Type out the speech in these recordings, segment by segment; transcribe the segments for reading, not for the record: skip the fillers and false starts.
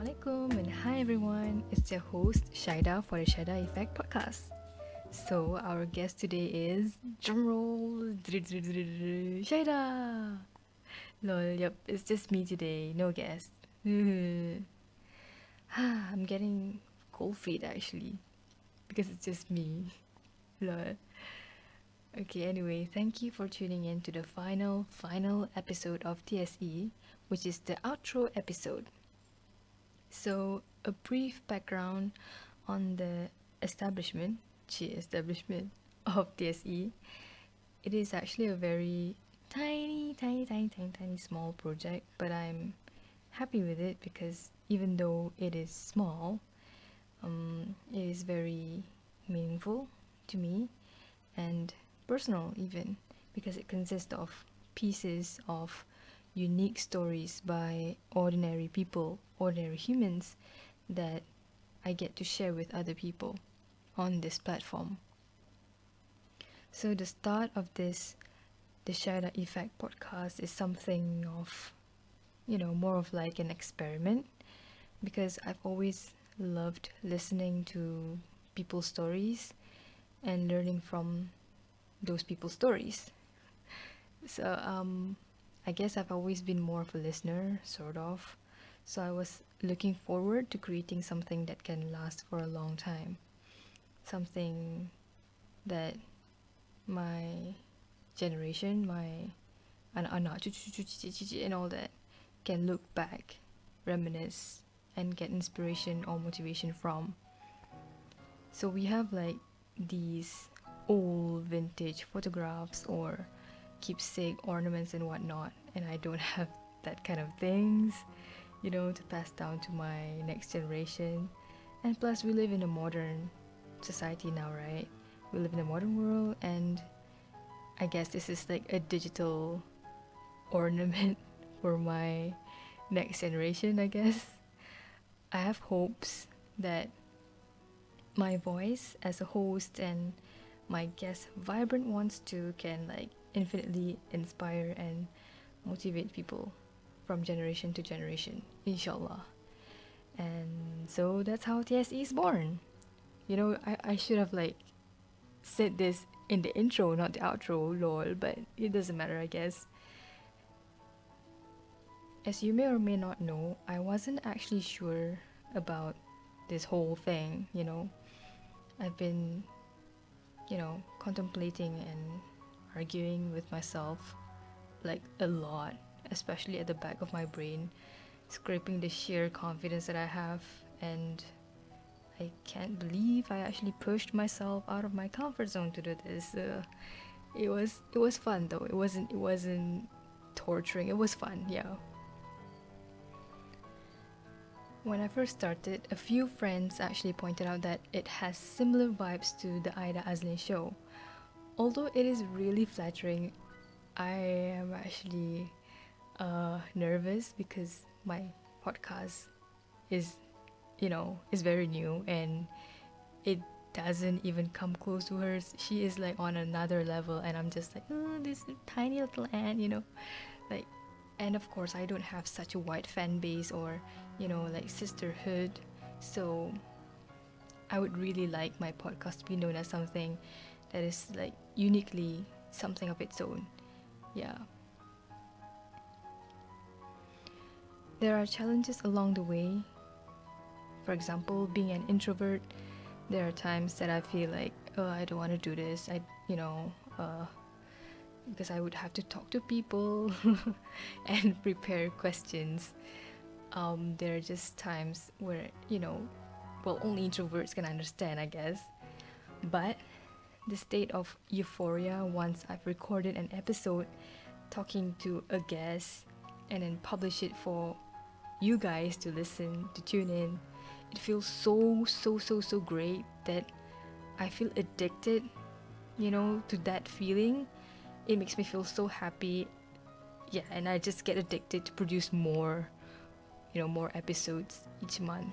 Assalamualaikum and hi everyone. It's your host Shaida for the Shaida Effect podcast. So our guest today is drumroll Shaida. Lol, yep, it's just me today, no guest. I'm getting cold feet actually because it's just me. Lol. Okay, anyway, thank you for tuning in to the final episode of TSE, which is the outro episode. So, a brief background on the establishment, establishment of TSE. It is actually a very tiny small project, but I'm happy with it because even though it is small, it is very meaningful to me and personal even because it consists of pieces of unique stories by ordinary people, ordinary humans that I get to share with other people on this platform. So the start of this the Shadow Effect podcast is something of more of like an experiment because I've always loved listening to people's stories and learning from those people's stories. So I guess I've always been more of a listener, sort of. So I was looking forward to creating something that can last for a long time. Something that my generation, my anak-anak, cucu-cucu, and all that can look back, reminisce, and get inspiration or motivation from. So we have like these old vintage photographs or keepsake ornaments and whatnot, and I don't have that kind of things, to pass down to my next generation. And plus, we live in a modern society now, right? We live in a modern world, and I guess this is like a digital ornament for my next generation, I guess. I have hopes that my voice as a host and my guest vibrant ones too can like infinitely inspire and motivate people from generation to generation, inshallah. And so that's how TSE is born. I should have like said this in the intro, not the outro, lol, but it doesn't matter, I guess. As you may or may not know, I wasn't actually sure about this whole thing. I've been, contemplating and arguing with myself like a lot, especially at the back of my brain, scraping the sheer confidence that I have. And I can't believe I actually pushed myself out of my comfort zone to do this. It was fun though. It wasn't torturing. It was fun. Yeah. When I first started, a few friends actually pointed out that it has similar vibes to the Aida Azlin show. Although it is really flattering, I am actually nervous because my podcast is, is very new and it doesn't even come close to hers. She is like on another level, and I'm just like, oh, this tiny little ant. Like, and of course, I don't have such a wide fan base or, like sisterhood. So I would really like my podcast to be known as something that is like uniquely something of its own. Yeah. There are challenges along the way. For example, being an introvert, there are times that I feel like, oh, I don't want to do this. Because I would have to talk to people and prepare questions. There are just times where, well, only introverts can understand, I guess. But the state of euphoria once I've recorded an episode talking to a guest and then publish it for you guys to listen, to tune in, it feels so great that I feel addicted, to that feeling. It makes me feel so happy. Yeah, and I just get addicted to produce more, more episodes each month.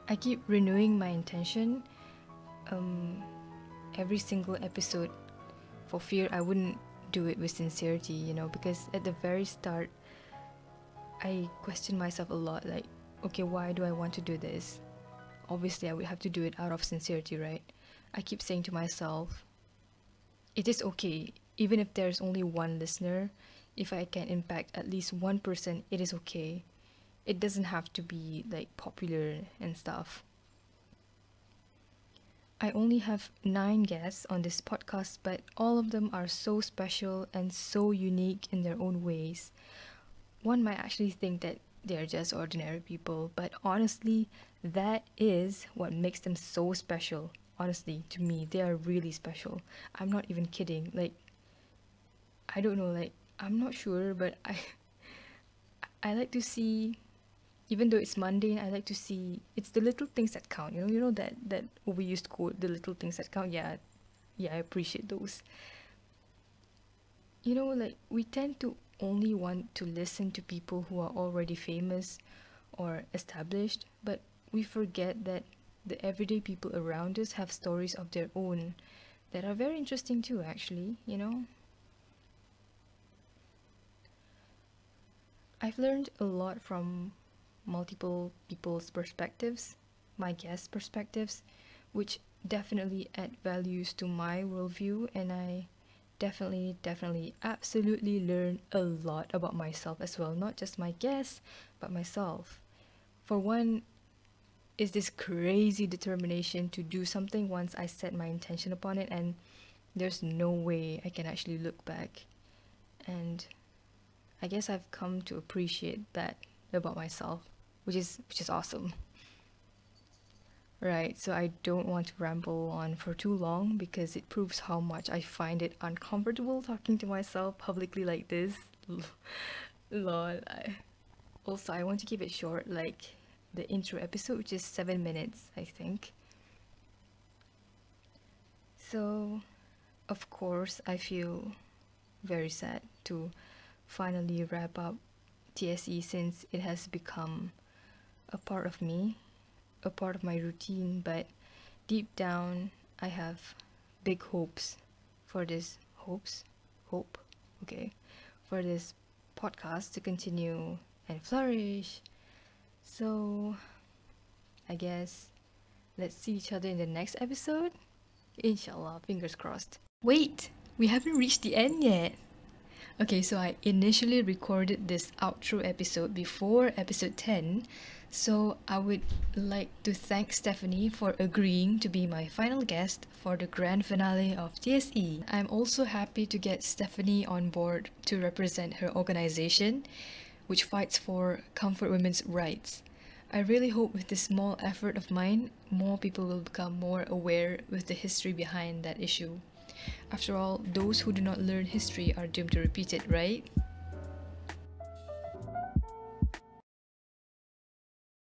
I keep renewing my intention every single episode for fear I wouldn't do it with sincerity, because at the very start, I question myself a lot, like, okay, why do I want to do this? Obviously, I would have to do it out of sincerity, right? I keep saying to myself, it is okay, even if there's only one listener, if I can impact at least one person, it is okay. It doesn't have to be like popular and stuff. I only have 9 guests on this podcast, but all of them are so special and so unique in their own ways. One might actually think that they're just ordinary people, but honestly, that is what makes them so special. Honestly, to me, they are really special. I'm not even kidding. Like, I don't know, like, I'm not sure, but I like to see, even though it's mundane, I like to see it's the little things that count. You know that overused quote, the little things that count. Yeah, yeah, I appreciate those. Like we tend to only want to listen to people who are already famous or established, but we forget that the everyday people around us have stories of their own that are very interesting too, actually. I've learned a lot from multiple people's perspectives, my guest perspectives, which definitely add values to my worldview, and I definitely, absolutely learn a lot about myself as well. Not just my guests, but myself. For one, is this crazy determination to do something once I set my intention upon it, and there's no way I can actually look back. And I guess I've come to appreciate that about myself, which is awesome. Right, so I don't want to ramble on for too long because it proves how much I find it uncomfortable talking to myself publicly like this. Lol. Also, I want to keep it short, like the intro episode, which is 7 minutes, I think. So, of course, I feel very sad to finally wrap up TSE since it has become a part of me, a part of my routine, but deep down, I have big hopes for this. Hope? Okay. For this podcast to continue and flourish. So, I guess let's see each other in the next episode. Inshallah, fingers crossed. Wait, we haven't reached the end yet. Okay, so I initially recorded this outro episode before episode 10, so I would like to thank Stephanie for agreeing to be my final guest for the grand finale of TSE. I'm also happy to get Stephanie on board to represent her organization, which fights for comfort women's rights. I really hope with this small effort of mine, more people will become more aware with the history behind that issue. After all, those who do not learn history are doomed to repeat it, right?